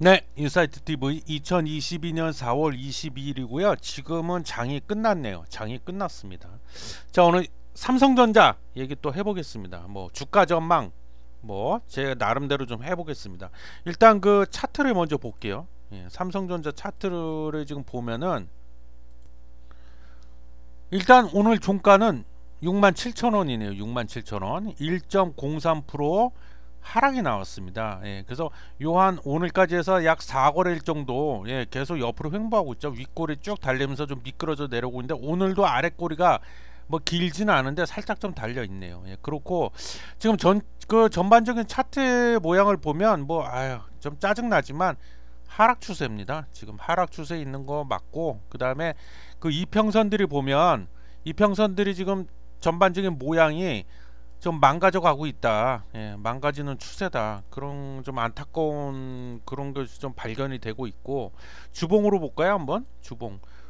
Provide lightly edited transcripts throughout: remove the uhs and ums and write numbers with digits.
네, 인사이트 TV 2022년 4월 22일이고요. 지금은 장이 끝났네요. 장이 끝났습니다. 자, 오늘 삼성전자 얘기 또 해보겠습니다. 뭐 주가 전망 뭐 제가 나름대로 좀 해보겠습니다. 일단 그 차트를 먼저 볼게요. 예, 삼성전자 차트를 지금 보면은 일단 오늘 종가는 67,000원이네요. 67,000원 1.03% 하락이 나왔습니다. 예, 그래서 요한 오늘까지 해서 약 4거래일 정도 계속 옆으로 횡보하고 있죠. 윗꼬리 쭉 달리면서 좀 미끄러져 내려오고 있는데 오늘도 아랫꼬리가 뭐 길지는 않은데 살짝 좀 달려 있네요. 예, 그렇고 지금 전반적인 차트 모양을 보면 뭐 좀 짜증 나지만 하락 추세입니다. 지금 하락 추세 있는 거 맞고, 그 다음에 그 이평선들이 보면 이평선들이 지금 전반적인 모양이 좀 망가져 가고 있다. 예, 망가지는 추세다. 그런 좀 안타까운 그런 것이 좀 발견이 되고 있고, 주봉으로 볼까요? 한번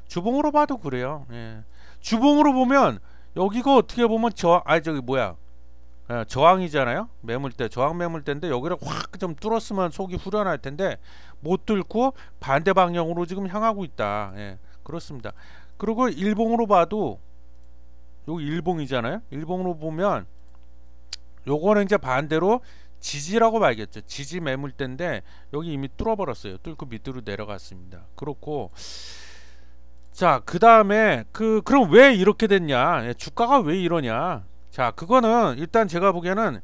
주봉으로 봐도 그래요. 예. 주봉으로 보면 여기가 어떻게 보면 저항이잖아요. 매물대, 저항 매물대인데 여기를 확 좀 뚫었으면 속이 후련할 텐데 못 뚫고 반대 방향으로 지금 향하고 있다. 예, 그렇습니다. 그리고 일봉으로 봐도 여기 일봉이잖아요. 일봉으로 보면 요거는 이제 반대로 지지라고 봐야겠죠. 지지 매물대인데 여기 이미 뚫어버렸어요. 뚫고 밑으로 내려갔습니다. 그렇고, 자, 그 다음에 그럼 왜 이렇게 됐냐, 주가가 왜 이러냐. 자, 그거는 일단 제가 보기에는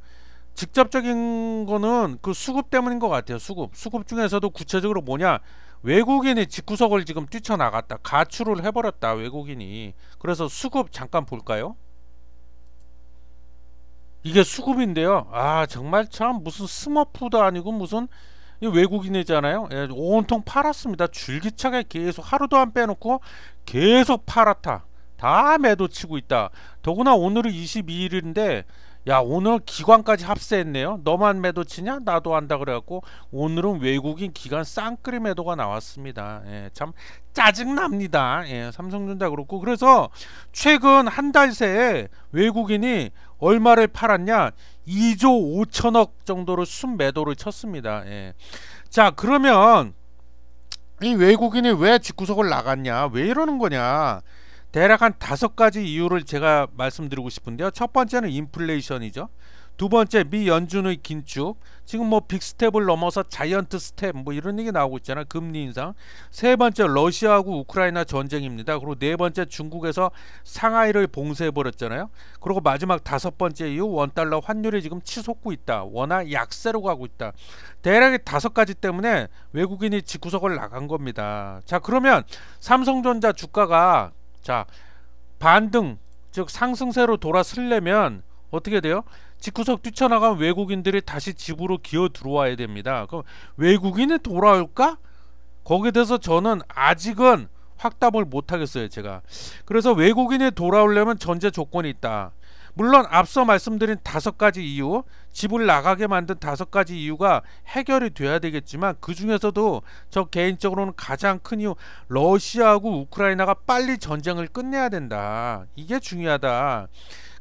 직접적인 거는 그 수급 때문인 것 같아요. 수급 중에서도 구체적으로 뭐냐, 외국인이 집구석을 지금 뛰쳐나갔다, 가출을 해버렸다, 외국인이. 그래서 수급 잠깐 볼까요? 이게 수급인데요. 정말 참 무슨 스머프도 아니고 무슨 외국인이잖아요. 예, 온통 팔았습니다. 줄기차게 계속 하루도 안 빼놓고 계속 팔았다. 다 매도 치고 있다. 더구나 오늘은 22일인데 야, 오늘 기관까지 합세했네요. 너만 매도 치냐? 나도 한다 그래갖고 오늘은 외국인 기관 쌍끌이 매도가 나왔습니다. 예, 참 짜증납니다. 예, 삼성전자 그렇고. 그래서 최근 한 달 새에 외국인이 얼마를 팔았냐? 2조 5천억 정도로 순매도를 쳤습니다. 예. 자, 그러면 이 외국인이 왜 집구석을 나갔냐? 왜 이러는 거냐? 대략 한 5가지 이유를 제가 말씀드리고 싶은데요. 첫 번째는 인플레이션이죠. 두 번째, 미 연준의 긴축. 지금 뭐 빅스텝을 넘어서 자이언트 스텝 뭐 이런 얘기 나오고 있잖아요. 금리 인상. 세 번째, 러시아하고 우크라이나 전쟁입니다. 그리고 네 번째, 중국에서 상하이를 봉쇄해 버렸잖아요. 그리고 마지막 5번째 이유, 원달러 환율이 지금 치솟고 있다. 원화 약세로 가고 있다. 대략 5가지 때문에 외국인이 집구석을 나간 겁니다. 자, 그러면 삼성전자 주가가 반등, 즉 상승세로 돌아서려면 어떻게 돼요? 집구석 뛰쳐나간 외국인들이 다시 집으로 기어 들어와야 됩니다. 그럼 외국인이 돌아올까? 거기에 대해서 저는 아직은 확답을 못 하겠어요, 제가. 그래서 외국인이 돌아오려면 전제 조건이 있다. 물론 앞서 말씀드린 5가지 이유, 집을 나가게 만든 5가지 이유가 해결이 돼야 되겠지만, 그 중에서도 저 개인적으로는 가장 큰 이유, 러시아하고 우크라이나가 빨리 전쟁을 끝내야 된다. 이게 중요하다.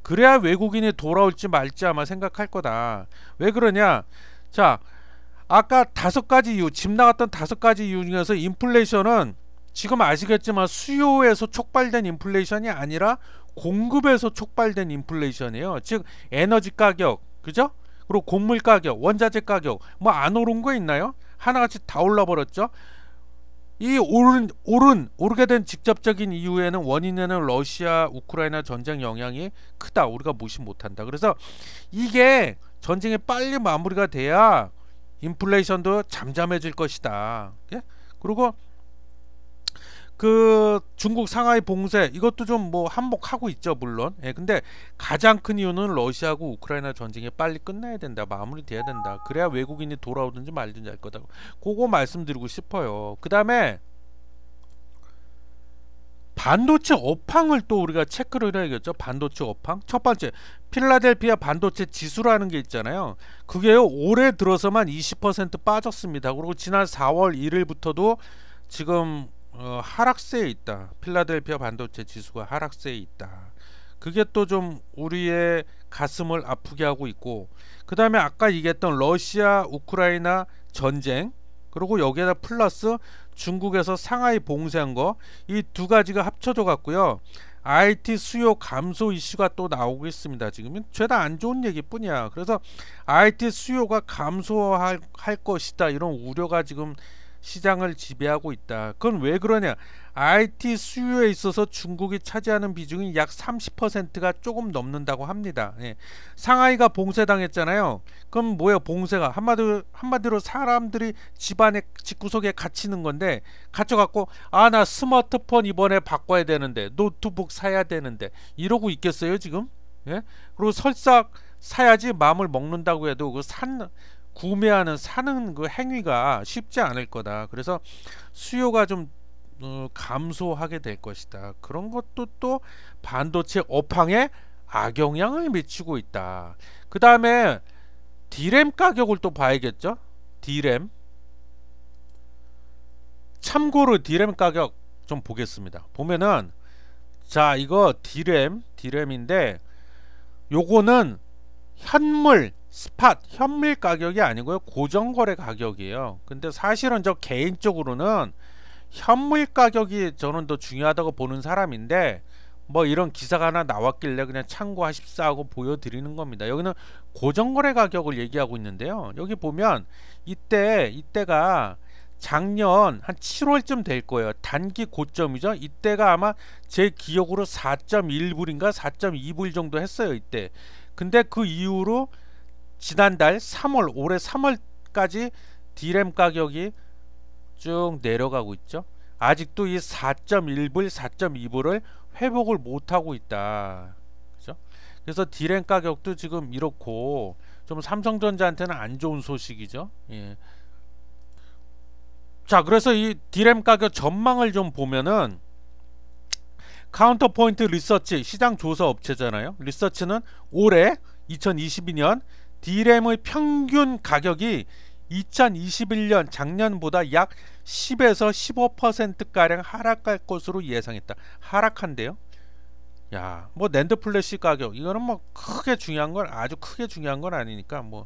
그래야 외국인이 돌아올지 말지 아마 생각할 거다. 왜 그러냐? 자, 아까 5가지 이유, 집 나갔던 5가지 이유 중에서 인플레이션은 지금 아시겠지만 수요에서 촉발된 인플레이션이 아니라 공급에서 촉발된 인플레이션이에요. 즉 에너지 가격, 그죠? 그리고 곡물 가격, 원자재 가격 뭐 안 오른 거 있나요? 하나같이 다 올라 버렸죠. 이 오르게 된 직접적인 이유에는, 원인에는 러시아 우크라이나 전쟁 영향이 크다. 우리가 무시 못한다. 그래서 이게 전쟁이 빨리 마무리가 돼야 인플레이션도 잠잠해질 것이다. 예? 그리고 그 중국 상하이 봉쇄, 이것도 좀 뭐 한몫하고 있죠, 물론. 예, 근데 가장 큰 이유는 러시아하고 우크라이나 전쟁이 빨리 끝나야 된다, 마무리돼야 된다. 그래야 외국인이 돌아오든지 말든지 할 거다. 그거 말씀드리고 싶어요. 그 다음에 반도체 업황을 또 우리가 체크를 해야겠죠. 반도체 업황. 첫 번째, 필라델피아 반도체 지수라는 게 있잖아요. 그게요, 올해 들어서만 20% 빠졌습니다. 그리고 지난 4월 1일부터도 지금 하락세에 있다. 필라델피아 반도체 지수가 하락세에 있다. 그게 또 좀 우리의 가슴을 아프게 하고 있고, 그 다음에 아까 얘기했던 러시아 우크라이나 전쟁, 그리고 여기에다 플러스 중국에서 상하이 봉쇄한 거, 이 두 가지가 합쳐져 갖고요. IT 수요 감소 이슈가 또 나오고 있습니다. 지금 죄다 안 좋은 얘기뿐이야. 그래서 IT 수요가 감소할 것이다, 이런 우려가 지금 시장을 지배하고 있다. 그건 왜 그러냐? IT 수요에 있어서 중국이 차지하는 비중이 약 30%가 조금 넘는다고 합니다. 예. 상하이가 봉쇄당했잖아요. 그럼 뭐예요? 봉쇄가 한마디로 사람들이 집안에 집구석에 갇히는 건데, 갇혀갖고 아, 나 스마트폰 이번에 바꿔야 되는데, 노트북 사야 되는데, 이러고 있겠어요 지금? 예? 그리고 설사 사야지 마음을 먹는다고 해도 그 사는 그 행위가 쉽지 않을 거다. 그래서 수요가 좀 감소하게 될 것이다. 그런 것도 또 반도체 업황에 악영향을 미치고 있다. 그 다음에 D램 가격을 또 봐야겠죠. D램, 참고로 D램 가격 좀 보겠습니다. 보면은, 자, 이거 D램인데 요거는 현물 가격이 아니고요, 고정거래 가격이에요. 근데 사실은 저 개인적으로는 현물 가격이 저는 더 중요하다고 보는 사람인데, 뭐 이런 기사가 하나 나왔길래 그냥 참고하십사 하고 보여드리는 겁니다. 여기는 고정거래 가격을 얘기하고 있는데요, 여기 보면 이때가 작년 한 7월쯤 될 거예요. 단기 고점이죠. 이때가 아마 제 기억으로 4.1불인가 4.2불 정도 했어요, 이때. 근데 그 이후로 지난달 3월, 올해 3월까지 D램 가격이 쭉 내려가고 있죠. 아직도 이 4.1불, 4.2불을 회복을 못하고 있다. 그죠? 그래서 D램 가격도 지금 이렇고 좀 삼성전자한테는 안 좋은 소식이죠. 예. 자, 그래서 이 D램 가격 전망을 좀 보면은, 카운터포인트 리서치, 시장 조사 업체잖아요. 리서치는 올해 2022년 D램의 평균 가격이 2021년 작년보다 약 10에서 15%가량 하락할 것으로 예상했다. 하락한대요. 야, 뭐 낸드 플래시 가격, 이거는 뭐 아주 크게 중요한 건 아니니까 뭐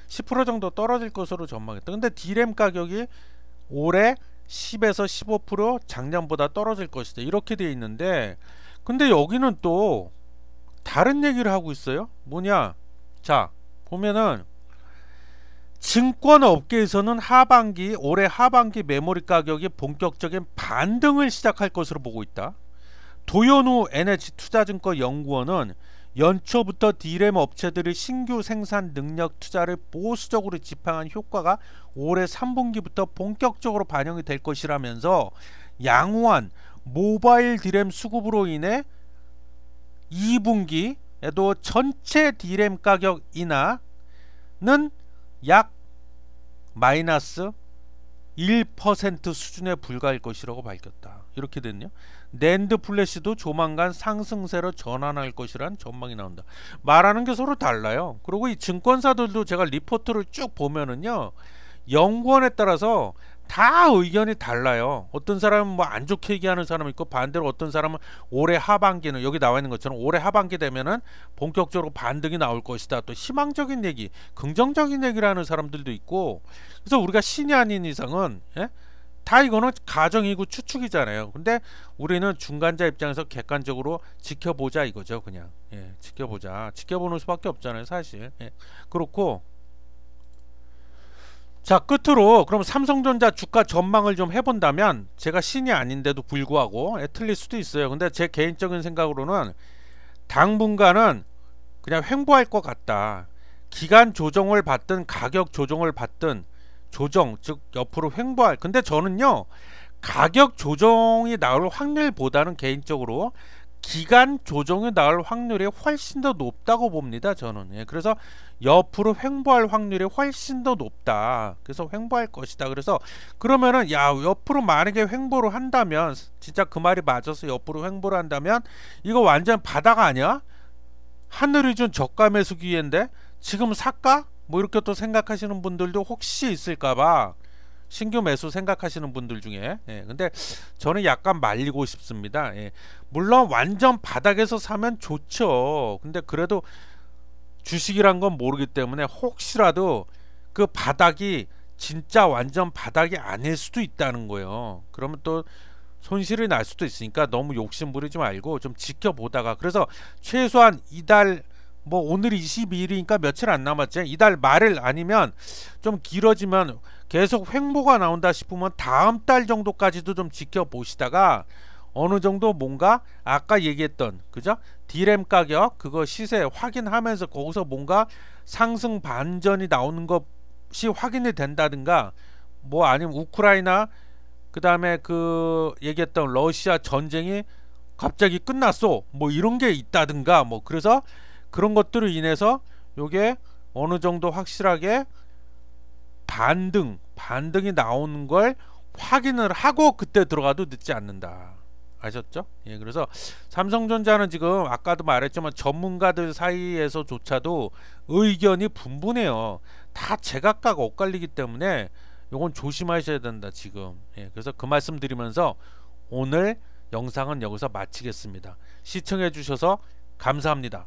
10% 정도 떨어질 것으로 전망했다. 근데 D램 가격이 올해 10에서 15% 작년보다 떨어질 것이다, 이렇게 되어 있는데, 근데 여기는 또 다른 얘기를 하고 있어요. 뭐냐? 자, 보면은 증권업계에서는 올해 하반기 메모리 가격이 본격적인 반등을 시작할 것으로 보고 있다. 도연우 NH투자증권 연구원은 연초부터 D램 업체들이 신규 생산 능력 투자를 보수적으로 집행한 효과가 올해 3분기부터 본격적으로 반영이 될 것이라면서, 양호한 모바일 D램 수급으로 인해 2분기에도 전체 D램 가격 인하는 약 마이너스 1% 수준에 불과할 것이라고 밝혔다. 이렇게 됐네요. 낸드 플래시도 조만간 상승세로 전환할 것이라는 전망이 나온다. 말하는 게 서로 달라요. 그리고 이 증권사들도 제가 리포트를 쭉 보면은요, 연구원에 따라서 다 의견이 달라요. 어떤 사람은 뭐 안 좋게 얘기하는 사람이 있고, 반대로 어떤 사람은 올해 하반기는, 여기 나와 있는 것처럼 올해 하반기 되면은 본격적으로 반등이 나올 것이다, 또 희망적인 얘기, 긍정적인 얘기를 하는 사람들도 있고. 그래서 우리가 신이 아닌 이상은, 예? 다 이거는 가정이고 추측이잖아요. 근데 우리는 중간자 입장에서 객관적으로 지켜보자 이거죠. 그냥, 예, 지켜보는 수밖에 없잖아요, 사실. 예. 그렇고, 자, 끝으로 그럼 삼성전자 주가 전망을 좀 해본다면, 제가 신이 아닌데도 불구하고 틀릴 수도 있어요. 근데 제 개인적인 생각으로는 당분간은 그냥 횡보할 것 같다. 기간 조정을 받든 가격 조정을 받든, 즉 옆으로 횡보할. 근데 저는요, 가격 조정이 나올 확률보다는 개인적으로 기간 조정이 나올 확률이 훨씬 더 높다고 봅니다, 저는. 예, 그래서 옆으로 횡보할 확률이 훨씬 더 높다. 그래서 횡보할 것이다. 그래서 그러면은, 야, 옆으로 만약에 횡보를 한다면, 진짜 그 말이 맞아서 옆으로 횡보를 한다면 이거 완전 바닥 아니야? 하늘이 준 저가 매수 기회인데 지금 살까? 뭐 이렇게 또 생각하시는 분들도 혹시 있을까봐, 신규 매수 생각하시는 분들 중에. 예, 근데 저는 약간 말리고 싶습니다. 예, 물론 완전 바닥에서 사면 좋죠. 근데 그래도 주식이란 건 모르기 때문에 혹시라도 그 바닥이 진짜 완전 바닥이 아닐 수도 있다는 거예요. 그러면 또 손실이 날 수도 있으니까 너무 욕심 부리지 말고 좀 지켜보다가, 그래서 최소한 이달, 뭐 오늘이 22일이니까 며칠 안 남았지, 이달 말을 아니면 좀 길어지면 계속 횡보가 나온다 싶으면 다음 달 정도까지도 좀 지켜보시다가 어느 정도 뭔가 아까 얘기했던 그죠? D램 가격 그거 시세 확인하면서 거기서 뭔가 상승 반전이 나오는 것이 확인이 된다든가, 뭐 아니면 우크라이나 그 다음에 그 얘기했던 러시아 전쟁이 갑자기 끝났어 뭐 이런 게 있다든가, 뭐 그래서 그런 것들로 인해서 요게 어느 정도 확실하게 반등이 나오는 걸 확인을 하고 그때 들어가도 늦지 않는다. 아셨죠? 예, 그래서 삼성전자는 지금 아까도 말했지만 전문가들 사이에서조차도 의견이 분분해요. 다 제각각 엇갈리기 때문에 요건 조심하셔야 된다 지금. 예, 그래서 그 말씀 드리면서 오늘 영상은 여기서 마치겠습니다. 시청해 주셔서 감사합니다.